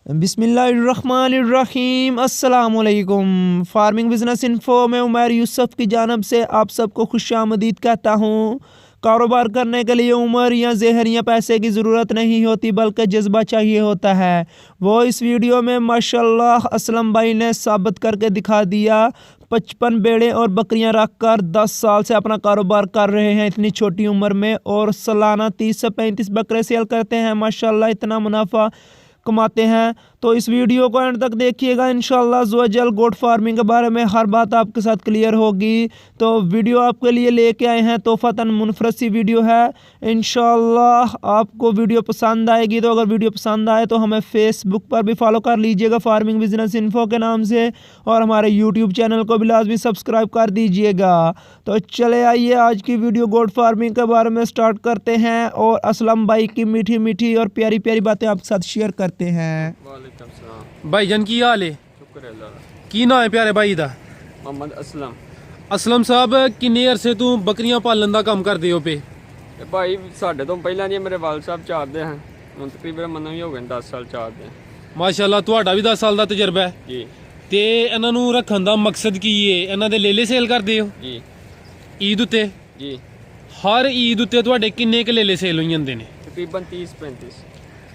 बिस्मिल्लाहिर्रहमानिर्रहीम अस्सलामुअलैकुम। Farming business info में उमर यूसुफ की जानब से आप सबको खुशामदीद कहता हूँ। कारोबार करने के लिए उम्र या ज़हर या पैसे की ज़रूरत नहीं होती, बल्कि जज्बा चाहिए होता है। वो इस वीडियो में माशाल्लाह असलम भाई ने साबित करके दिखा दिया। 55 भेड़ें और बकरियां रखकर 10 साल से अपना कारोबार कर रहे हैं इतनी छोटी उम्र में, और सालाना 30 से 35 बकरे सेल करते हैं। माशाल्लाह इतना मुनाफा कमाते हैं। तो इस वीडियो को एंड तक देखिएगा। इंशाल्लाह ज़ुवजल गोट फार्मिंग के बारे में हर बात आपके साथ क्लियर होगी। तो वीडियो आपके लिए लेके आए हैं, तोहफ़तन मुनफरद सी वीडियो है। इंशाल्लाह आपको वीडियो पसंद आएगी। तो अगर वीडियो पसंद आए तो हमें फेसबुक पर भी फॉलो कर लीजिएगा फार्मिंग बिजनेस इन्फो के नाम से, और हमारे यूट्यूब चैनल को भी लाजमी सब्सक्राइब कर दीजिएगा। तो चले आइए आज की वीडियो गोट फार्मिंग के बारे में स्टार्ट करते हैं, और असलम भाई की मीठी मीठी और प्यारी प्यारी बातें आपके साथ शेयर करते हैं। भाई जन की हाल है? शुक्र अल्लाह दा। की नाम है प्यारे भाई दा? मोहम्मद असलम। असलम साहब किन्ने अरसे तू बकरियां पालन का काम करते हो पे? ਤੇ ਭਾਈ ਸਾਡੇ ਤੋਂ ਪਹਿਲਾਂ ਦੀ ਮੇਰੇ ਵਾਲ ਸਾਹਿਬ ਚਾਰਦੇ ਹਨ। ਹੁਣ ਤਕਰੀਬਨ ਮੈਨੂੰ ਵੀ ਹੋ ਗਏ 10 ਸਾਲ ਚਾਰਦੇ। ਮਾਸ਼ਾਅੱਲਾ ਤੁਹਾਡਾ ਵੀ 10 ਸਾਲ ਦਾ ਤਜਰਬਾ ਹੈ ਜੀ। ਤੇ ਇਹਨਾਂ ਨੂੰ ਰੱਖਣ ਦਾ ਮਕਸਦ ਕੀ ਹੈ? ਇਹਨਾਂ ਦੇ ਲੇਲੇ ਸੇਲ ਕਰਦੇ ਹੋ? ਜੀ। ਈਦ ਉੱਤੇ? ਜੀ। ਹਰ ਈਦ ਉੱਤੇ ਤੁਹਾਡੇ ਕਿੰਨੇ ਕ ਲੇਲੇ ਸੇਲ ਹੋਈ ਜਾਂਦੇ ਨੇ? ਤਕਰੀਬਨ 30-35।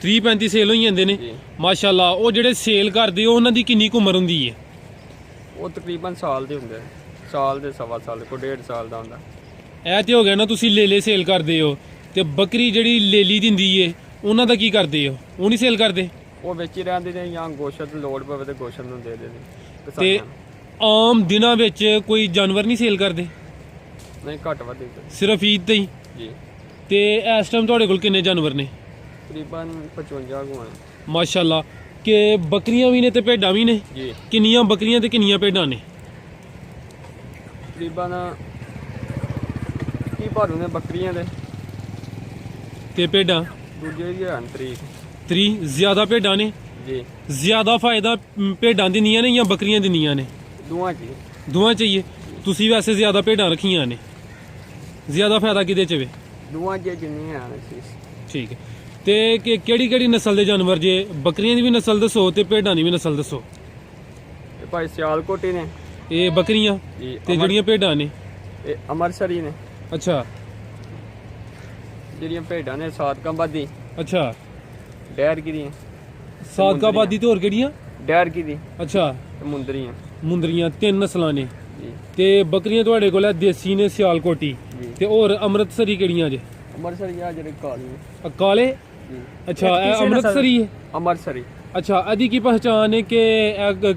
30-35 ਸੇਲ ਹੋਈ ਜਾਂਦੇ ਨੇ। ਮਾਸ਼ਾਅੱਲਾ ਉਹ ਜਿਹੜੇ ਸੇਲ ਕਰਦੇ ਹੋ ਉਹਨਾਂ ਦੀ ਕਿੰਨੀ ਕੁ ਉਮਰ ਹੁੰਦੀ ਹੈ? ਉਹ ਤਕਰੀਬਨ ਸਾਲ ਦੇ ਹੁੰਦੇ, ਸਾਲ ਦੇ ਸਵਾ ਸਾਲ ਕੋ 1.5 ਸਾਲ ਦਾ ਹੁੰਦਾ। ਇਹ ਤੇ ਹੋ ਗਿਆ ਨਾ, ਤੁਸੀਂ ਲੇਲੇ ਸੇਲ ਕਰਦੇ ਹੋ, ਤੇ ਬੱਕਰੀ ਜਿਹੜੀ ਲੇਲੀ ਦਿੰਦੀ ਏ ਉਹਨਾਂ ਦਾ ਕੀ ਕਰਦੇ ਹੋ? ਉਹ ਨਹੀਂ ਸੇਲ ਕਰਦੇ? ਉਹ ਵਿੱਚ ਹੀ ਰਹਿੰਦੇ ਨੇ, ਜਾਂ ਗੋਸ਼ਤ ਲੋੜ ਪਵੇ ਤੇ ਗੋਸ਼ਤ ਨੂੰ ਦੇ ਦਿੰਦੇ। ਤੇ ਆਮ ਦਿਨਾਂ ਵਿੱਚ ਕੋਈ ਜਾਨਵਰ ਨਹੀਂ ਸੇਲ ਕਰਦੇ? ਨਹੀਂ, ਘੱਟ ਵੱਧ ਸਿਰਫ ਈਦ ਤੇ ਹੀ? ਜੀ। ਤੇ ਇਸ ਟਾਈਮ ਤੁਹਾਡੇ ਕੋਲ ਕਿੰਨੇ ਜਾਨਵਰ ਨੇ? ਤਕਰੀਬਨ 55 ਗੁਣ। ਮਾਸ਼ਾਅੱਲਾ। ਕਿ ਬੱਕਰੀਆਂ ਵੀ ਨੇ ਤੇ ਭੇਡਾਂ ਵੀ ਨੇ? ਜੀ। ਕਿੰਨੀਆਂ ਬੱਕਰੀਆਂ ਤੇ ਕਿੰਨੀਆਂ ਭੇਡਾਂ ਨੇ? ਤਕਰੀਬਨ ਕੀ ਭਾਰੂ ਨੇ ਬੱਕਰੀਆਂ ਦੇ, ਤੇ ਭੇਡਾਂ ਦੂਜੇ ਵੀ ਹਨ 30 ਜ਼ਿਆਦਾ ਭੇਡਾਂ ਨੇ? ਜੀ। ਜ਼ਿਆਦਾ ਫਾਇਦਾ ਭੇਡਾਂ ਦਿੰਦੀਆਂ ਨੇ ਜਾਂ ਬੱਕਰੀਆਂ ਦਿੰਦੀਆਂ ਨੇ? ਦੋਵਾਂ ਚ। ਦੋਵਾਂ ਚਾਹੀਏ। ਤੁਸੀਂ ਵੈਸੇ ਜ਼ਿਆਦਾ ਭੇਡਾਂ ਰੱਖੀਆਂ ਨੇ, ਜ਼ਿਆਦਾ ਫਾਇਦਾ ਕਿਹਦੇ ਚ ਵੇ? ਦੋਵਾਂ ਚ ਜਿੰਨੀਆਂ ਹਨ। ਠੀਕ ਹੈ। ਤੇ ਕਿਹੜੀ ਕਿਹੜੀ ਨਸਲ ਦੇ ਜਾਨਵਰ ਜੇ? ਬੱਕਰੀਆਂ ਦੀ ਵੀ ਨਸਲ ਦੱਸੋ ਤੇ ਭੇਡਾਂ ਦੀ ਵੀ ਨਸਲ ਦੱਸੋ। ਇਹ ਭਾਈ ਸਿਆਲਕੋਟੀ ਨੇ ਇਹ ਬੱਕਰੀਆਂ, ਤੇ ਜਿਹੜੀਆਂ ਭੇਡਾਂ ਨੇ ਇਹ ਅੰਮ੍ਰਿਤਸਰੀ ਨੇ। ਅੱਛਾ। ਜਿਹੜੀਆਂ ਭੇਡਾਂ ਨੇ ਸਾਦਕਾਬਾਦੀ। ਅੱਛਾ। ਡੈਰਗਿਰੀਆਂ। ਸਾਦਕਾਬਾਦੀ ਤੇ ਹੋਰ ਕਿਹੜੀਆਂ? ਡੈਰਗੀ ਦੀ। ਅੱਛਾ। ਮੁੰਦਰੀਆਂ। ਮੁੰਦਰੀਆਂ 3 ਨਸਲਾਂ ਨੇ। ਜੀ। ਤੇ ਬੱਕਰੀਆਂ ਤੁਹਾਡੇ ਕੋਲ ਦੇਸੀ ਨੇ, ਸਿਆਲਕੋਟੀ, ਤੇ ਹੋਰ ਅੰਮ੍ਰਿਤਸਰੀ ਕਿਹੜੀਆਂ ਜੇ? ਅੰਮ੍ਰਿਤਸਰੀ ਆ ਜਿਹੜੇ ਕਾਲੀ। ਕਾਲੇ? ਜੀ। ਅੱਛਾ, ਇਹ ਅੰਮ੍ਰਿਤਸਰੀ ਹੈ? ਅੰਮ੍ਰਿਤਸਰੀ। ਅੱਛਾ। ਇਹਦੀ ਕੀ ਪਹਿਚਾਣ ਹੈ ਕਿ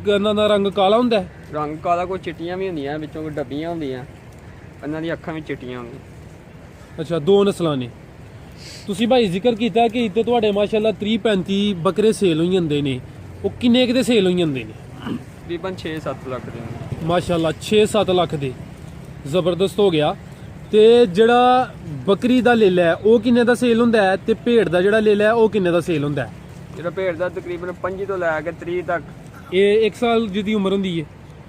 ਇਹਨਾਂ ਦਾ ਰੰਗ ਕਾਲਾ ਹੁੰਦਾ ਹੈ? ਰੰਗ ਕਾਲਾ, ਕੋਈ ਚਿੱਟੀਆਂ ਵੀ ਹੁੰਦੀਆਂ ਵਿੱਚੋਂ, ਕੋਈ ਡੱਬੀਆਂ ਹੁੰਦੀਆਂ, ਇਹਨਾਂ ਦੀਆਂ ਅੱਖਾਂ ਵੀ ਚਿੱਟੀਆਂ ਹੁੰਦੀਆਂ। ਅੱਛਾ, 2 ਨਸਲਾਂ ਨੇ। ਤੁਸੀਂ ਭਾਈ ਜ਼ਿਕਰ ਕੀਤਾ ਕਿ ਇੱਥੇ ਤੁਹਾਡੇ ਮਾਸ਼ਾਅੱਲਾ 30-35 ਬੱਕਰੇ ਸੇਲ ਹੋਈ ਜਾਂਦੇ ਨੇ, ਉਹ ਕਿੰਨੇ ਕੁ ਦੇ ਸੇਲ ਹੋਈ ਜਾਂਦੇ ਨੇ? ਤਕਰੀਬਨ 6-7 ਲੱਖ ਦੇ। ਮਾਸ਼ਾਅੱਲਾ 6-7 ਲੱਖ ਦੇ। ਜ਼ਬਰਦਸਤ ਹੋ ਗਿਆ। ਤੇ ਜਿਹੜਾ ਬੱਕਰੀ ਦਾ ਲੇਲਾ ਹੈ ਉਹ ਕਿੰਨੇ ਦਾ ਸੇਲ ਹੁੰਦਾ ਹੈ, ਤੇ ਭੇਡ ਦਾ ਜਿਹੜਾ ਲੇਲਾ ਹੈ ਉਹ ਕਿੰਨੇ ਦਾ ਸੇਲ ਹੁੰਦਾ ਹੈ? ਜਿਹੜਾ ਭੇਡ ਦਾ ਤਕਰੀਬਨ 25 ਤੋਂ ਲੈ ਕੇ 30 ਤੱਕ। ਇਹ 1 ਸਾਲ ਜਿਹਦੀ ਉਮਰ ਹੁੰਦੀ ਹੈ?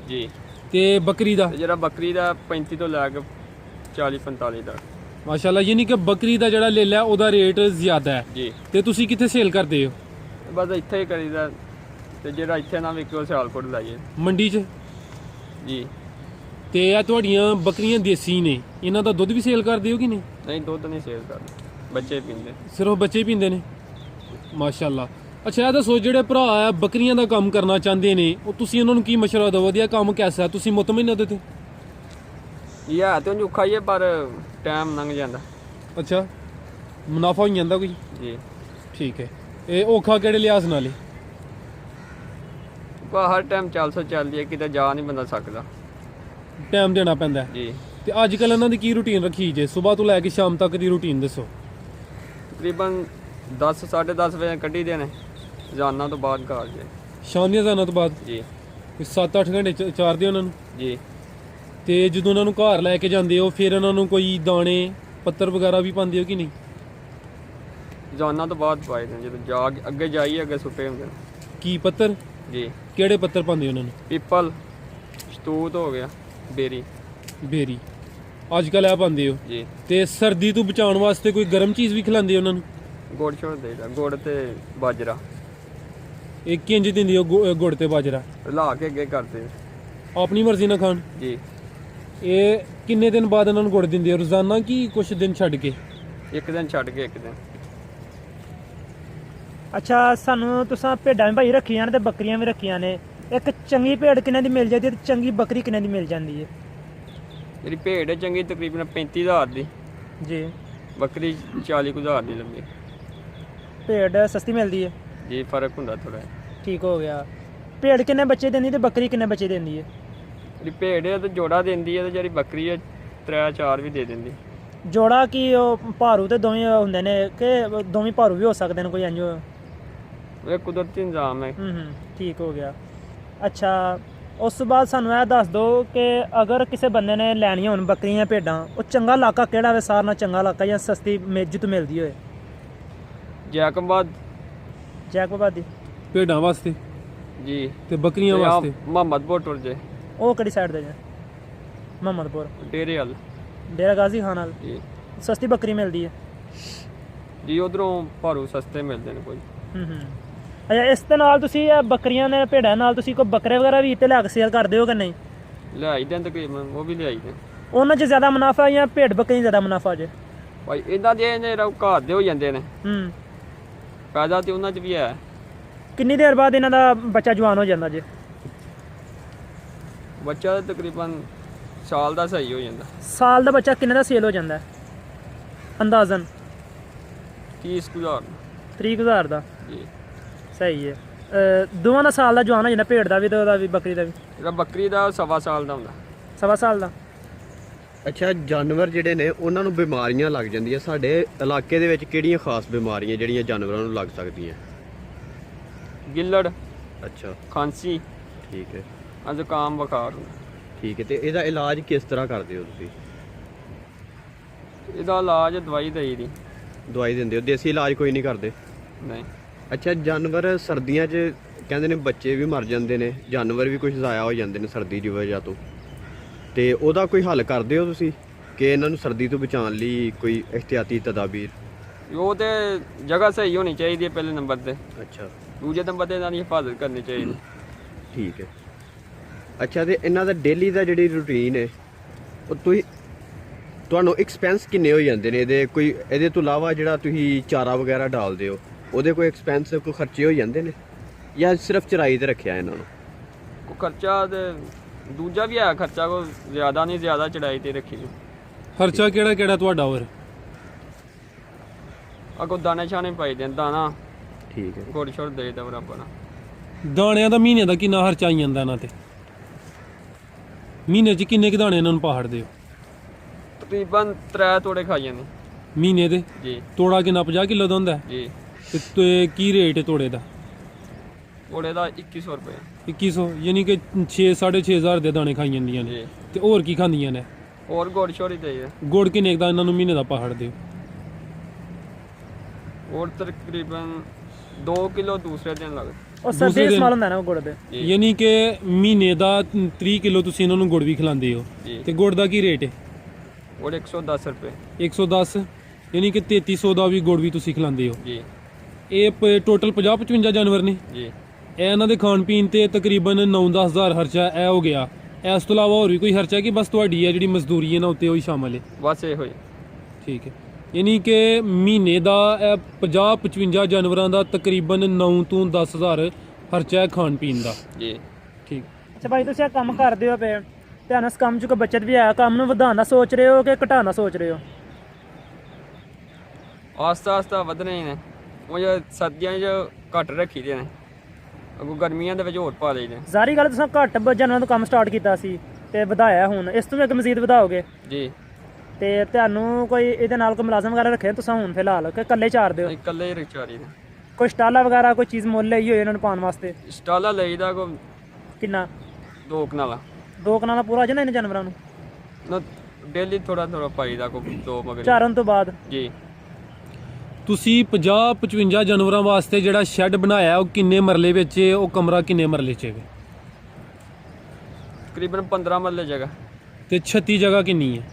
ਜੀ। ਤੇ ਬੱਕਰੀ ਦਾ? ਜਿਹੜਾ ਬੱਕਰੀ ਦਾ 35 ਤੋਂ ਲੈ ਕੇ 40-45 ਤੱਕ। ਮਾਸ਼ਾਅੱਲਾ। ਯਾਨੀ ਕਿ ਬੱਕਰੀ ਦਾ ਜਿਹੜਾ ਲੇਲਾ ਹੈ ਉਹਦਾ ਰੇਟ ਜ਼ਿਆਦਾ ਹੈ। ਜੀ। ਤੇ ਤੁਸੀਂ ਕਿੱਥੇ ਸੇਲ ਕਰਦੇ ਹੋ? ਬਸ ਇੱਥੇ ਹੀ ਕਰੀਦਾ, ਤੇ ਜਿਹੜਾ ਇੱਥੇ ਨਾ ਵਿਕੇ ਉਹ ਸਿਆਲਕੋਟ ਲਾਈਏ, ਮੰਡੀ 'ਚ? ਜੀ। ਤੇ ਇਹ ਤੁਹਾਡੀਆਂ ਬੱਕਰੀਆਂ ਦੇਸੀ ਨੇ, ਇਹਨਾਂ ਦਾ ਦੁੱਧ ਵੀ ਸੇਲ ਕਰਦੇ ਹੋ ਕਿ ਨਹੀਂ? ਨਹੀਂ, ਦੁੱਧ ਨਹੀਂ ਸੇਲ ਕਰਦੇ, ਬੱਚੇ ਪੀਂਦੇ। ਸਿਰਫ ਬੱਚੇ ਹੀ ਪੀਂਦੇ ਨੇ? ਮਾਸ਼ਾਅੱਲਾ। ਅੱਛਾ, ਇਹ ਦੱਸੋ ਜਿਹੜੇ ਭਰਾ ਆ ਬੱਕਰੀਆਂ ਦਾ ਕੰਮ ਕਰਨਾ ਚਾਹੁੰਦੇ ਨੇ, ਉਹ ਤੁਸੀਂ ਉਹਨਾਂ ਨੂੰ ਕੀ ਮਸ਼ਵਰਾ ਦਿਓ? ਵਧੀਆ ਕੰਮ ਕੈਸਾ? ਤੁਸੀਂ ਮੁਤਮਿਨ ਉਹਦੇ ਤੇ? ਇਹ ਹੈ ਤੇ ਔਖਾ ਹੀ ਹੈ, ਪਰ ਟਾਈਮ ਲੰਘ ਜਾਂਦਾ। ਅੱਛਾ, ਮੁਨਾਫਾ ਹੋ ਜਾਂਦਾ ਕੋਈ? ਜੀ। ਠੀਕ ਹੈ। ਇਹ ਔਖਾ ਕਿਹੜੇ ਲਿਹਾਜ਼ ਨਾਲ? ਹਰ ਟਾਈਮ ਚੱਲਦੀ ਹੈ, ਕਿਤੇ ਜਾ ਨਹੀਂ ਬੰਦਾ ਸਕਦਾ, ਟਾਈਮ ਦੇਣਾ ਪੈਂਦਾ। ਜੀ। ਤੇ ਅੱਜ ਕੱਲ੍ਹ ਇਹਨਾਂ ਦੀ ਕੀ ਰੂਟੀਨ ਰੱਖੀ ਜੇ? ਸਵੇਰ ਤੋਂ ਲੈ ਕੇ ਸ਼ਾਮ ਤੱਕ ਦੀ ਰੂਟੀਨ ਦੱਸੋ। ਤਕਰੀਬਨ 10-10:30 ਵਜੇ ਕੱਢੀ ਦੇ ਨੇ, ਜਾਨਾਂ ਤੋਂ ਬਾਅਦ ਘਰ ਜੇ। ਸ਼ਾਮ ਦੀਆਂ ਅਜ਼ਾਨਾਂ ਤੋਂ ਬਾਅਦ? ਜੀ। 7-8 ਘੰਟੇ ਚਾਰਦੇ ਉਹਨਾਂ ਨੂੰ? ਜੀ। ਤੇ ਜਦੋਂ ਉਹਨਾਂ ਨੂੰ ਘਰ ਲੈ ਕੇ ਜਾਂਦੇ ਹੋ ਫਿਰ ਉਹਨਾਂ ਨੂੰ ਕੋਈ ਦਾਣੇ ਪੱਤਰ ਵਗੈਰਾ ਵੀ ਪਾਉਂਦੇ ਹੋ ਕਿ ਨਹੀਂ? ਜਾਨਾਂ ਤੋਂ ਬਾਅਦ ਪਾਏ ਨੇ, ਜਦੋਂ ਜਾ ਅੱਗੇ ਜਾਈਏ ਅੱਗੇ ਸੁੱਟੇ ਹੁੰਦੇ ਨੇ। ਕੀ ਪੱਤਰ? ਜੀ। ਕਿਹੜੇ ਪੱਤਰ ਪਾਉਂਦੇ ਉਹਨਾਂ ਨੂੰ? ਪੀਪਲ, ਸ਼ਤੂਤ ਹੋ ਗਿਆ, ਬੇਰੀ। ਬੇਰੀ ਅੱਜ ਕੱਲ੍ਹ ਆ ਪਾਉਂਦੇ ਹੋ? ਜੀ। ਤੇ ਸਰਦੀ ਤੋਂ ਬਚਾਉਣ ਵਾਸਤੇ ਕੋਈ ਗਰਮ ਚੀਜ਼ ਵੀ ਖਿਲਾਉਂਦੇ ਉਹਨਾਂ ਨੂੰ? ਗੁੜ ਛੋੜ ਦੇਈਦਾ, ਗੁੜ ਤੇ ਬਾਜਰਾ। ਇਹ ਕਿੰਜ ਦਿੰਦੀ ਉਹ ਗੁੜ ਤੇ ਬਾਜਰਾ? ਲਾ ਕੇ ਅੱਗੇ ਕਰਦੇ ਆਪਣੀ ਮਰਜ਼ੀ ਨਾਲ ਖਾਣ? ਜੀ। ਇਹ ਕਿੰਨੇ ਦਿਨ ਬਾਅਦ ਇਹਨਾਂ ਨੂੰ ਗੁੜ ਦਿੰਦੇ ਆ, ਰੋਜ਼ਾਨਾ ਕਿ ਕੁਛ ਦਿਨ ਛੱਡ ਕੇ? ਇੱਕ ਦਿਨ ਛੱਡ ਕੇ ਇੱਕ ਦਿਨ। ਅੱਛਾ, ਸਾਨੂੰ ਤੁਸੀਂ ਭੇਡਾਂ ਵੀ ਭਾਈ ਰੱਖੀਆਂ ਨੇ ਤੇ ਬੱਕਰੀਆਂ ਵੀ ਰੱਖੀਆਂ ਨੇ, ਇੱਕ ਚੰਗੀ ਭੇਡ ਕਿੰਨੇ ਦੀ ਮਿਲ ਜਾਂਦੀ ਹੈ ਤੇ ਚੰਗੀ ਬੱਕਰੀ ਕਿੰਨੇ ਦੀ ਮਿਲ ਜਾਂਦੀ ਹੈ? ਜਿਹੜੀ ਭੇਡ ਹੈ ਚੰਗੀ ਤਕਰੀਬਨ 35,000 ਦੀ ਜੀ। ਬੱਕਰੀ 40,000 ਦੀ ਲੰਬੀ। ਭੇਡ ਸਸਤੀ ਮਿਲਦੀ ਹੈ ਜੀ, ਫਰਕ ਹੁੰਦਾ ਥੋੜਾ। ਠੀਕ ਹੋ ਗਿਆ। ਭੇਡ ਕਿੰਨੇ ਬੱਚੇ ਦਿੰਦੀ ਤੇ ਬੱਕਰੀ ਕਿੰਨੇ ਬੱਚੇ ਦਿੰਦੀ ਹੈ? ਜਿਹੜੀ ਭੇਡ ਹੈ ਤੇ ਜੋੜਾ ਦਿੰਦੀ ਹੈ ਤੇ ਜਿਹੜੀ ਬੱਕਰੀ ਹੈ 3-4 ਵੀ ਦੇ ਦਿੰਦੀ। ਜੋੜਾ ਕੀ ਉਹ ਭਾਰੂ ਤੇ ਦੋਵੇਂ ਹੁੰਦੇ ਨੇ ਕਿ ਦੋਵੇਂ ਭਾਰੂ ਵੀ ਹੋ ਸਕਦੇ ਨੇ, ਕੋਈ ਇੰਜ? ਇਹ ਕੁਦਰਤੀ ਇੰਜ਼ਾਮ ਹੈ। ਠੀਕ ਹੋ ਗਿਆ। ਅੱਛਾ, ਉਸ ਤੋਂ ਬਾਅਦ ਸਾਨੂੰ ਇਹ ਦੱਸ ਦਿਓ ਕਿ ਅਗਰ ਕਿਸੇ ਬੰਦੇ ਨੇ ਲੈਣੀਆਂ ਹੋਣ ਬੱਕਰੀਆਂ ਭੇਡਾਂ, ਉਹ ਚੰਗਾ ਇਲਾਕਾ ਕਿਹੜਾ ਵੇ? ਸਾਰਿਆਂ ਨਾਲੋਂ ਚੰਗਾ ਇਲਾਕਾ ਜਾਂ ਸਸਤੀ ਜਿੱਤ ਮਿਲਦੀ ਹੋਏ? ਜੈਕਬਾਦ। ਜੈਕਬਾਦ ਦੀ ਭੇਡਾਂ ਵਾਸਤੇ ਜੀ। ਤੇ ਬੱਕਰੀਆਂ ਵਾਸਤੇ ਮੁਹੰਮਦਪੁਰ ਟੁਰ ਜੇ। ਉਹ ਕਿਹੜੀ ਸਾਈਡ ਦੇ ਜੇ? ਮੁਹੰਮਦਪੁਰ ਡੇਰੇ ਵਾਲ। ਡੇਰਾ ਗਾਜ਼ੀ ਖਾਨ ਵਾਲ ਜੀ। ਸਸਤੀ ਬੱਕਰੀ ਮਿਲਦੀ ਹੈ ਜੀ, ਉਧਰੋਂ ਭਾਰੂ ਸਸਤੇ ਮਿਲਦੇ ਨੇ ਕੋਈ। ਅੱਛਾ, ਇਸ ਦੇ ਨਾਲ ਤੁਸੀਂ ਬੱਕਰੀਆਂ ਨੇ ਭੇਡਾਂ ਨਾਲ ਤੁਸੀਂ ਕੋਈ ਬੱਕਰੇ ਵਗੈਰਾ ਵੀ ਇੱਥੇ ਲਿਆ ਕੇ ਸੇਲ ਕਰਦੇ ਹੋ ਕਿ ਨਹੀਂ? ਲਿਆਈ ਦੇ ਤਕਰੀਬਨ, ਉਹ ਵੀ ਲਿਆਈ ਦੇ। ਉਹਨਾਂ 'ਚ ਜ਼ਿਆਦਾ ਮੁਨਾਫਾ ਜਾਂ ਭੇਡ ਬੱਕਰੀ ਜ਼ਿਆਦਾ ਮੁਨਾਫਾ ਜੇ? ਭਾਈ ਇਹਨਾਂ ਦੇ ਨੇ ਘਰ ਦੇ ਹੋ ਜਾਂਦੇ ਨੇ। ਫਾਇਦਾ ਤੇ ਉਹਨਾਂ 'ਚ ਵੀ ਹੈ। ਕਿੰਨੀ ਦੇਰ ਬਾਅਦ ਇਹਨਾਂ ਦਾ ਬੱਚਾ ਜਵਾਨ ਹੋ ਜਾਂਦਾ ਜੇ? ਬੱਚਾ ਤਾਂ ਤਕਰੀਬਨ ਸਾਲ ਦਾ ਸਹੀ ਹੋ ਜਾਂਦਾ। ਸਾਲ ਦਾ ਬੱਚਾ ਕਿੰਨੇ ਦਾ ਸੇਲ ਹੋ ਜਾਂਦਾ ਅੰਦਾਜ਼ਨ? 30,000। 30,000 ਦਾ। ਜੀ। ਸਹੀ ਹੈ। ਦੋਵਾਂ ਦਾ ਸਾਲ ਦਾ ਜਵਾਨ ਹੋ ਜਾਂਦਾ, ਭੇਡ ਦਾ ਵੀ ਤੇ ਉਹਦਾ ਵੀ ਬੱਕਰੀ ਦਾ ਵੀ? ਜਿਹੜਾ ਬੱਕਰੀ ਦਾ 1.25 ਸਾਲ ਦਾ ਹੁੰਦਾ। 1.25 ਸਾਲ ਦਾ। ਅੱਛਾ, ਜਾਨਵਰ ਜਿਹੜੇ ਨੇ ਉਹਨਾਂ ਨੂੰ ਬਿਮਾਰੀਆਂ ਲੱਗ ਜਾਂਦੀਆਂ, ਸਾਡੇ ਇਲਾਕੇ ਦੇ ਵਿੱਚ ਕਿਹੜੀਆਂ ਖਾਸ ਬਿਮਾਰੀਆਂ ਜਿਹੜੀਆਂ ਜਾਨਵਰਾਂ ਨੂੰ ਲੱਗ ਸਕਦੀਆਂ? ਗਿੱਲੜ। ਅੱਛਾ, ਖਾਂਸੀ। ਠੀਕ ਹੈ। ਜ਼ੁਕਾਮ, ਬੁਖਾਰ ਹੁੰਦਾ। ਠੀਕ ਹੈ, ਤੇ ਇਹਦਾ ਇਲਾਜ ਕਿਸ ਤਰ੍ਹਾਂ ਕਰਦੇ ਹੋ ਤੁਸੀਂ? ਇਹਦਾ ਇਲਾਜ ਦਵਾਈ ਦੇਈ ਦੀ। ਦਵਾਈ ਦਿੰਦੇ ਹੋ? ਦੇਸੀ ਇਲਾਜ ਕੋਈ ਨਹੀਂ ਕਰਦੇ? ਨਹੀਂ। ਅੱਛਾ, ਜਾਨਵਰ ਸਰਦੀਆਂ 'ਚ ਕਹਿੰਦੇ ਨੇ ਬੱਚੇ ਵੀ ਮਰ ਜਾਂਦੇ ਨੇ, ਜਾਨਵਰ ਵੀ ਕੁਝ ਜ਼ਾਇਆ ਹੋ ਜਾਂਦੇ ਨੇ ਸਰਦੀ ਦੀ ਵਜ੍ਹਾ ਤੋਂ, ਤੇ ਉਹਦਾ ਕੋਈ ਹੱਲ ਕਰਦੇ ਹੋ ਤੁਸੀਂ ਕਿ ਇਹਨਾਂ ਨੂੰ ਸਰਦੀ ਤੋਂ ਬਚਾਉਣ ਲਈ ਕੋਈ ਇhtiyati ਤਦਾਬੀਰ? ਉਹ ਤੇ ਜਗ੍ਹਾ ਸਹੀ ਹੋਣੀ ਚਾਹੀਦੀ ਹੈ ਪਹਿਲੇ ਨੰਬਰ ਤੇ। ਅੱਛਾ। ਦੂਜੇ ਨੰਬਰ ਤੇ ਇਹਨਾਂ ਦੀ ਹਿਫਾਜ਼ਤ ਕਰਨੀ ਚਾਹੀਦੀ। ਠੀਕ ਹੈ। ਅੱਛਾ, ਤੇ ਇਹਨਾਂ ਦਾ ਡੇਲੀ ਦਾ ਜਿਹੜੀ ਰੂਟੀਨ ਹੈ ਉਹ ਤੁਹਾਨੂੰ ਐਕਸਪੈਂਸ ਕਿੰਨੇ ਹੋ ਜਾਂਦੇ ਨੇ ਇਹਦੇ? ਕੋਈ ਇਹਦੇ ਤੋਂ ਇਲਾਵਾ ਜਿਹੜਾ ਤੁਸੀਂ ਚਾਰਾ ਵਗੈਰਾ ਡਾਲਦੇ ਹੋ ਉਹਦੇ ਕੋਈ ਐਕਸਪੈਂਸ, ਕੋਈ ਖਰਚੇ ਹੋ ਜਾਂਦੇ ਨੇ ਜਾਂ ਸਿਰਫ ਚਰਾਈ ਤੇ ਰੱਖਿਆ ਇਹਨਾਂ ਨੂੰ? ਕੋਈ ਖਰਚਾ ਤੇ ਦੂਜਾ ਵੀ ਹੈ, ਖਰਚਾ ਕੋਈ ਜ਼ਿਆਦਾ ਨਹੀਂ, ਜ਼ਿਆਦਾ ਚੜਾਈ ਤੇ ਰੱਖੀ ਜੀ। ਖਰਚਾ ਕਿਹੜਾ ਕਿਹੜਾ ਤੁਹਾਡਾ? ਹੋਰ ਅੱਗੋਂ ਦਾਣੇ ਛਾਣੇ ਪਾਈ ਦੇ, ਦਾਣਾ ਠੀਕ ਹੈ। ਗੁੜ ਛੁੜ ਦੇ ਦਾ ਬਰਾਬਰ ਨਾਲ। ਦਾਣਿਆਂ ਦਾ ਮਹੀਨੇ ਦਾ ਕਿੰਨਾ ਖਰਚਾ ਆਈ ਜਾਂਦਾ ਇਹਨਾਂ ਤੇ? ਮਹੀਨੇ 'ਚ ਕਿੰਨੇ ਕੁ ਦਾਣੇ ਇਹਨਾਂ ਨੂੰ ਪਾੜਦੇ ਹੋ? ਤਕਰੀਬਨ 3 ਤੋੜੇ ਖਾਈ ਜਾਂਦੇ ਮਹੀਨੇ ਦੇ? ਜੀ। ਤੋੜਾ ਕਿੰਨਾ 50 ਕਿਲੋ ਦਾ ਹੁੰਦਾ? ਜੀ। ਤੇ ਕੀ ਰੇਟ ਹੈ ਤੋੜੇ ਦਾ? ਤੋੜੇ ਦਾ 2100 ਰੁਪਏ। 2100, ਯਾਨੀ ਕਿ 6,500 ਦੇ ਦਾਣੇ ਖਾਈ ਜਾਂਦੀਆਂ ਨੇ। ਜੀ। ਤੇ ਹੋਰ ਕੀ ਖਾਂਦੀਆਂ ਨੇ? ਹੋਰ ਗੁੜ ਛੋੜੀ ਦੇ ਗੁੜ ਕਿੰਨੇ ਦਾ ਇਹਨਾਂ ਨੂੰ ਮਹੀਨੇ ਦਾ ਪਾੜਦੇ ਹੋ? ਹੋਰ ਤਕਰੀਬਨ 2 ਕਿਲੋ ਦੂਸਰੇ ਦਿਨ ਲੱਗਦੇ। ਉਹ ਸਰਦੀ ਦਾ ਸਮਾਲ ਹੁੰਦਾ ਨਾ ਉਹ ਗੁੜ ਦੇ? ਯਾਨੀ ਕਿ ਮਹੀਨੇ ਦਾ 30 ਕਿਲੋ ਤੁਸੀਂ ਇਹਨਾਂ ਨੂੰ ਗੁੜ ਵੀ ਖਿਲਾਉਂਦੇ ਹੋ। ਤੇ ਗੁੜ ਦਾ ਕੀ ਰੇਟ ਹੈ? ਗੁੜ 110 ਰੁਪਏ। 110, ਯਾਨੀ ਕਿ 3300 ਦਾ ਵੀ ਗੁੜ ਵੀ ਤੁਸੀਂ ਖਿਲਾਉਂਦੇ ਹੋ। ਜੀ। ਇਹ ਟੋਟਲ 50-55 ਜਾਨਵਰ ਨੇ। ਜੀ। ਇਹ ਇਹਨਾਂ ਦੇ ਖਾਣ ਪੀਣ ਤੇ ਤਕਰੀਬਨ 9-10 ਹਜ਼ਾਰ ਖਰਚਾ ਇਹ ਹੋ ਗਿਆ। ਇਸ ਤੋਂ ਇਲਾਵਾ ਹੋਰ ਵੀ ਕੋਈ ਖਰਚਾ ਕਿ ਬਸ ਤੁਹਾਡੀ ਹੈ ਜਿਹੜੀ ਮਜ਼ਦੂਰੀ ਹੈ ਨਾ ਉੱਤੇ ਉਹੀ ਸ਼ਾਮਲ ਹੈ? ਬਸ ਇਹੋ ਹੀ। ਠੀਕ ਹੈ, ਯਾਨੀ ਕਿ ਮਹੀਨੇ ਦਾ 50-55 ਜਾਨਵਰਾਂ ਦਾ ਤਕਰੀਬਨ 9 ਤੋਂ 10 ਹਜ਼ਾਰ ਖਰਚਾ ਹੈ ਖਾਣ ਪੀਣ ਦਾ। ਜੀ। ਠੀਕ। ਅੱਛਾ ਭਾਈ, ਤੁਸੀਂ ਇਹ ਕੰਮ ਕਰਦੇ ਹੋ ਪਏ ਤੇ ਇਸ ਕੰਮ 'ਚ ਕੋਈ ਬੱਚਤ ਵੀ ਹੈ? ਕੰਮ ਨੂੰ ਵਧਾਉਣ ਦਾ ਸੋਚ ਰਹੇ ਹੋ ਕਿ ਘਟਾਉਣ ਦਾ ਸੋਚ ਰਹੇ ਹੋ? ਆਸਤਾ ਆਸਤਾ ਵਧਣੇ ਹੀ ਨੇ। ਉਹ ਜੇ ਸਰਦੀਆਂ 'ਚ ਘੱਟ ਰੱਖੀ ਦੇ ਨੇ, ਅੱਗੋਂ ਗਰਮੀਆਂ ਦੇ ਵਿੱਚ ਹੋਰ ਪਾ ਲਈਦੇ। ਜ਼ਾਰੀ ਗੱਲ, ਤੁਸੀਂ ਘੱਟ ਜਾਨਵਰਾਂ ਤੋਂ ਕੰਮ ਸਟਾਰਟ ਕੀਤਾ ਸੀ ਤੇ ਵਧਾਇਆ, ਹੁਣ ਇਸ ਤੋਂ ਵੀ ਅੱਗੇ ਮਜ਼ੀਦ ਵਧਾਓਗੇ? ਜੀ। ਤੇ ਤੁਹਾਨੂੰ ਕੋਈ ਇਹਦੇ ਨਾਲ ਕੋਈ ਮੁਲਾਜ਼ਮ ਵਗੈਰਾ ਰੱਖੇ ਤੁਸੀਂ ਹੁਣ ਫਿਲਹਾਲ ਕਿ ਇਕੱਲੇ ਚਾਰਦੇ ਹੋ? ਇਕੱਲੇ ਹੀ ਵਿਚਾਰੀ ਦੇ। ਕੋਈ ਸਟਾਲਾ ਵਗੈਰਾ ਕੋਈ ਚੀਜ਼ ਮੁੱਲ ਲਈ ਹੋਈ ਇਹਨਾਂ ਨੂੰ ਪਾਉਣ ਵਾਸਤੇ? ਸਟਾਲਾ ਲਈਦਾ ਕੋਈ ਕਿੰਨਾ? 2 ਕਨਾਲਾ। 2 ਕਨਾਲਾ ਪੂਰਾ ਹੋ ਜਾਂਦਾ ਇਹਨਾਂ ਜਾਨਵਰਾਂ ਨੂੰ? ਨਾ, ਡੇਲੀ ਥੋੜਾ ਥੋੜਾ ਪਾਈਦਾ ਕੋਈ 2 ਮਗਰ। ਚਾਰਨ ਤੋਂ ਬਾਅਦ? ਜੀ। ਤੁਸੀਂ 50-55 ਜਾਨਵਰਾਂ ਵਾਸਤੇ ਜਿਹੜਾ ਸ਼ੈੱਡ ਬਣਾਇਆ ਉਹ ਕਿੰਨੇ ਮਰਲੇ ਵਿੱਚ ਹੈ? ਉਹ ਕਮਰਾ ਕਿੰਨੇ ਮਰਲੇ 'ਚ ਹੈ? ਤਕਰੀਬਨ 15 ਮਰਲੇ ਜਗ੍ਹਾ। ਤੇ 36 ਜਗ੍ਹਾ ਕਿੰਨੀ ਹੈ?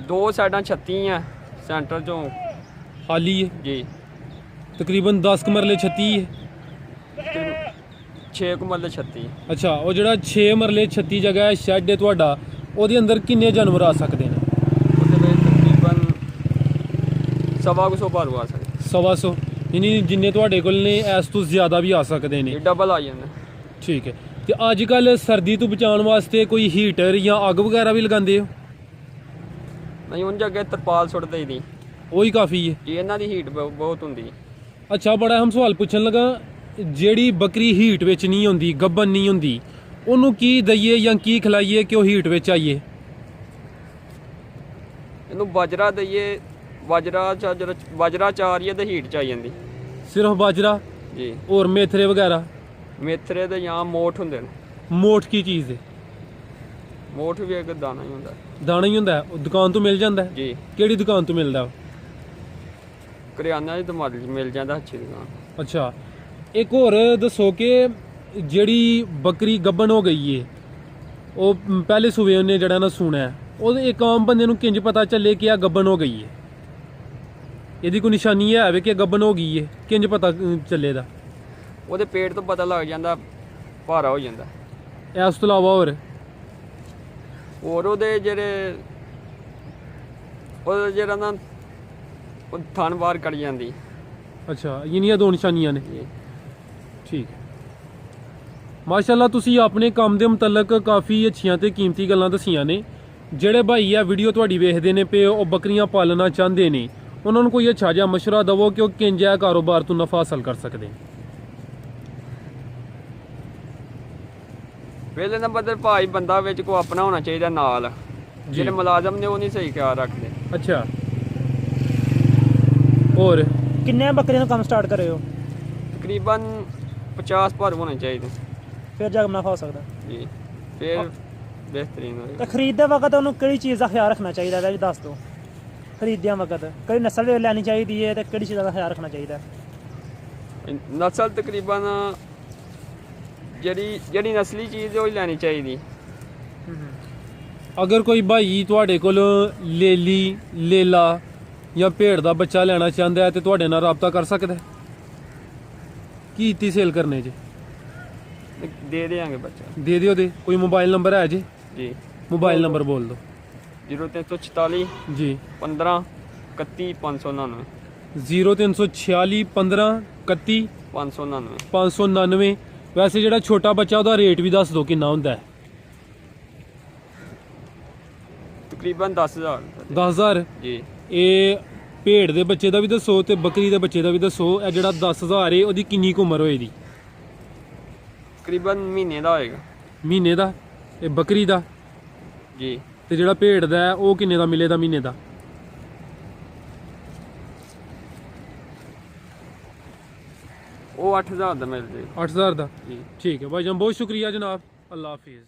2 ਸਾਈਡਾਂ 36 ਆ, ਸੈਂਟਰ ਚੋਂ ਖਾਲੀ ਹੈ? ਜੀ। ਤਕਰੀਬਨ 10 ਕੁ ਮਰਲੇ 36 ਹੈ। 6 ਮਰਲੇ 36। ਅੱਛਾ, ਉਹ ਜਿਹੜਾ 6 ਮਰਲੇ 36 ਜਗ੍ਹਾ ਹੈ ਸ਼ੈੱਡ ਹੈ ਤੁਹਾਡਾ, ਉਹਦੇ ਅੰਦਰ ਕਿੰਨੇ ਜਾਨਵਰ ਆ ਸਕਦੇ ਨੇ? ਉਹਦੇ ਵਿੱਚ ਤਕਰੀਬਨ 125 ਭਾਰੂ ਆ ਸਕਦੇ। 125, ਯਾਨੀ ਜਿੰਨੇ ਤੁਹਾਡੇ ਕੋਲ ਨੇ ਇਸ ਤੋਂ ਜ਼ਿਆਦਾ ਵੀ ਆ ਸਕਦੇ ਨੇ। ਇਹ ਡਬਲ ਆ ਜਾਂਦਾ। ਠੀਕ ਹੈ। ਤੇ ਅੱਜ ਕੱਲ ਸਰਦੀ ਤੋਂ ਬਚਾਉਣ ਵਾਸਤੇ ਕੋਈ ਹੀਟਰ ਜਾਂ ਅੱਗ ਵਗੈਰਾ ਵੀ ਲਗਾਉਂਦੇ ਹੋ? ਨਹੀਂ, ਉਹਨਾਂ ਅੱਗੇ ਤਰਪਾਲ ਸੁੱਟ ਦਈਦੀ, ਉਹੀ ਕਾਫੀ ਹੈ। ਜੀ ਇਹਨਾਂ ਦੀ ਹੀਟ ਬਹੁਤ ਹੁੰਦੀ। ਅੱਛਾ, ਬੜਾ ਹਮ ਸਵਾਲ ਪੁੱਛਣ ਲੱਗਾ, ਜਿਹੜੀ ਬੱਕਰੀ ਹੀਟ ਵਿੱਚ ਨਹੀਂ ਹੁੰਦੀ, ਗੱਭਣ ਨਹੀਂ ਹੁੰਦੀ, ਉਹਨੂੰ ਕੀ ਦਈਏ ਜਾਂ ਕੀ ਖਿਲਾਈਏ ਕਿ ਉਹ ਹੀਟ ਵਿੱਚ ਆਈਏ? ਇਹਨੂੰ ਬਾਜਰਾ ਦਈਏ, ਬਾਜਰਾ ਚਾਰੀਏ ਤੇ ਹੀਟ ਚ ਆ ਜਾਂਦੀ। ਸਿਰਫ ਬਾਜਰਾ? ਜੀ। ਹੋਰ ਮੇਥਰੇ ਵਗੈਰਾ? ਮੇਥਰੇ ਤੇ ਜਾਂ ਮੋਠ ਹੁੰਦੇ ਨੇ। ਮੋਠ ਕੀ ਚੀਜ਼ ਹੈ? ਮੋਠ ਵੀ ਇੱਕ ਦਾਣਾ ਹੀ ਹੁੰਦਾ। ਦਾਣਾ ਹੀ ਹੁੰਦਾ ਹੈ? ਉਹ ਦੁਕਾਨ ਤੋਂ ਮਿਲ ਜਾਂਦਾ ਹੈ? ਜੀ। ਕਿਹੜੀ ਦੁਕਾਨ ਤੋਂ ਮਿਲਦਾ ਉਹ? ਕਰਿਆਨਾ ਦੀ ਦੁਕਾਨ ਮਿਲ ਜਾਂਦਾ, ਅੱਛੀ ਦੁਕਾਨ। ਅੱਛਾ, ਇੱਕ ਹੋਰ ਦੱਸੋ ਕਿ ਜਿਹੜੀ ਬੱਕਰੀ ਗੱਭਣ ਹੋ ਗਈ ਏ, ਉਹ ਪਹਿਲੇ ਸੂਵੇ ਉਹਨੇ ਜਿਹੜਾ ਨਾ ਸੁਣਿਆ ਹੈ, ਉਹਦੇ ਇੱਕ ਆਮ ਬੰਦੇ ਨੂੰ ਕਿੰਜ ਪਤਾ ਚੱਲੇ ਕਿ ਆ ਗੱਭਣ ਹੋ ਗਈ ਏ? ਇਹਦੀ ਕੋਈ ਨਿਸ਼ਾਨੀ ਹੈ ਵੇ ਕਿ ਗੱਭਣ ਹੋ ਗਈ ਏ? ਕਿੰਜ ਪਤਾ ਚੱਲੇ ਦਾ? ਉਹਦੇ ਪੇਟ ਤੋਂ ਪਤਾ ਲੱਗ ਜਾਂਦਾ, ਭਾਰਾ ਹੋ ਜਾਂਦਾ। ਇਸ ਤੋਂ ਇਲਾਵਾ ਹੋਰ ਉਹਦੇ ਜਿਹੜਾ ਨਾ ਉਹ ਥਣ ਬਾਹਰ ਕੱਢ ਜਾਂਦੀ। ਅੱਛਾ, ਇਹਨੀਆਂ ਦੋ ਨਿਸ਼ਾਨੀਆਂ ਨੇ। ਜੀ। ਠੀਕ ਹੈ। ਮਾਸ਼ਾਅੱਲਾ, ਤੁਸੀਂ ਆਪਣੇ ਕੰਮ ਦੇ ਮੁਤਲਕ ਕਾਫੀ ਅੱਛੀਆਂ ਤੇ ਕੀਮਤੀ ਗੱਲਾਂ ਦੱਸੀਆਂ ਨੇ। ਜਿਹੜੇ ਭਾਈ ਆ ਵੀਡੀਓ ਤੁਹਾਡੀ ਵੇਖਦੇ ਨੇ ਪਏ, ਉਹ ਬੱਕਰੀਆਂ ਪਾਲਣਾ ਚਾਹੁੰਦੇ ਨੇ, ਉਹਨਾਂ ਨੂੰ ਕੋਈ ਅੱਛਾ ਜਿਹਾ ਮਸ਼ਵਰਾ ਦਵੋ ਕਿ ਉਹ ਕਿੰਜ ਜਿਹਾ ਕਾਰੋਬਾਰ ਤੋਂ ਨਫਾ ਹਾਸਲ ਕਰ ਸਕਦੇ। ਪਹਿਲੇ ਨੰਬਰ ਤੇ ਭਾਈ ਬੰਦਾ ਵਿੱਚ ਕੋ ਆਪਣਾ ਹੋਣਾ ਚਾਹੀਦਾ ਨਾਲ। ਜਿਹੜੇ ਮੁਲਾਜ਼ਮ ਨੇ ਉਹ ਨਹੀਂ ਸਹੀ ਖਿਆਲ ਰੱਖਦੇ। ਅੱਛਾ, ਹੋਰ ਕਿੰਨੇ ਬੱਕਰੀਆਂ ਦਾ ਕੰਮ ਸਟਾਰਟ ਕਰੇ ਹੋ? ਤਕਰੀਬਨ 50 ਭਾਰੂ ਹੋਣੇ ਚਾਹੀਦੇ, ਫਿਰ ਜਾ ਕੇ ਮੁਨਾਫਾ ਹੋ ਸਕਦਾ ਜੀ, ਫਿਰ ਬਿਹਤਰੀਨ ਹੋਏਗਾ। ਤੇ ਖਰੀਦਦੇ ਵਕਤ ਉਹਨੂੰ ਕਿਹੜੀ ਚੀਜ਼ ਦਾ ਖਿਆਲ ਰੱਖਣਾ ਚਾਹੀਦਾ ਹੈ, ਦੱਸ ਦਿਓ। ਖਰੀਦਦਿਆਂ ਵਕਤ ਕਿਹੜੀ ਨਸਲ ਲੈਣੀ ਚਾਹੀਦੀ ਹੈ ਤੇ ਕਿਹੜੀ ਚੀਜ਼ਾਂ ਦਾ ਖਿਆਲ ਰੱਖਣਾ ਚਾਹੀਦਾ? ਨਸਲ ਤਕਰੀਬਨ ਜਿਹੜੀ ਨਸਲੀ ਚੀਜ਼ ਉਹ ਹੀ ਲੈਣੀ ਚਾਹੀਦੀ। ਅਗਰ ਕੋਈ ਭਾਈ ਤੁਹਾਡੇ ਕੋਲ ਲੇਲਾ ਜਾਂ ਭੇਡ ਦਾ ਬੱਚਾ ਲੈਣਾ ਚਾਹੁੰਦਾ ਹੈ ਤੇ ਤੁਹਾਡੇ ਨਾਲ ਰਾਬਤਾ ਕਰ ਸਕਦਾ ਹੈ? ਕੀ ਇੱਤੀ ਸੇਲ ਕਰਨੇ ਜੀ? ਦੇ ਦੇਵਾਂਗੇ ਬੱਚਾ। ਦੇ ਦਿਓ। ਦੇ ਕੋਈ ਮੋਬਾਈਲ ਨੰਬਰ ਹੈ ਜੀ? ਜੀ। ਮੋਬਾਈਲ ਨੰਬਰ ਬੋਲ ਦਿਓ। 0346 ਜੀ। 15 31 599। 0346 15 31 599। 599। ਵੈਸੇ ਜਿਹੜਾ ਛੋਟਾ ਬੱਚਾ ਉਹਦਾ ਰੇਟ ਵੀ ਦੱਸ ਦਿਓ ਕਿੰਨਾ ਹੁੰਦਾ ਹੈ? ਤਕਰੀਬਨ 10,000। 10,000? ਜੀ। ਇਹ ਭੇਡ ਦੇ ਬੱਚੇ ਦਾ ਵੀ ਦੱਸੋ ਤੇ ਬੱਕਰੀ ਦੇ ਬੱਚੇ ਦਾ ਵੀ ਦੱਸੋ। ਇਹ ਜਿਹੜਾ 10,000 ਹੈ ਉਹਦੀ ਕਿੰਨੀ ਕੁ ਉਮਰ ਹੋਏਗੀ? ਤਕਰੀਬਨ ਮਹੀਨੇ ਦਾ ਹੋਏਗਾ। ਮਹੀਨੇ ਦਾ? ਇਹ ਬੱਕਰੀ ਦਾ? ਜੀ। ਤੇ ਜਿਹੜਾ ਭੇਡ ਦਾ ਹੈ ਉਹ ਕਿੰਨੇ ਦਾ ਮਿਲੇਗਾ ਮਹੀਨੇ ਦਾ? ਉਹ 8,000 ਦਾ ਮਿਲ ਜਾਏਗਾ। 8,000 ਦਾ? ਜੀ। ਠੀਕ ਹੈ ਭਾਈ ਜਾਨ, ਬਹੁਤ ਸ਼ੁਕਰੀਆ ਜਨਾਬ। ਅੱਲਾ ਹਾਫਿਜ਼।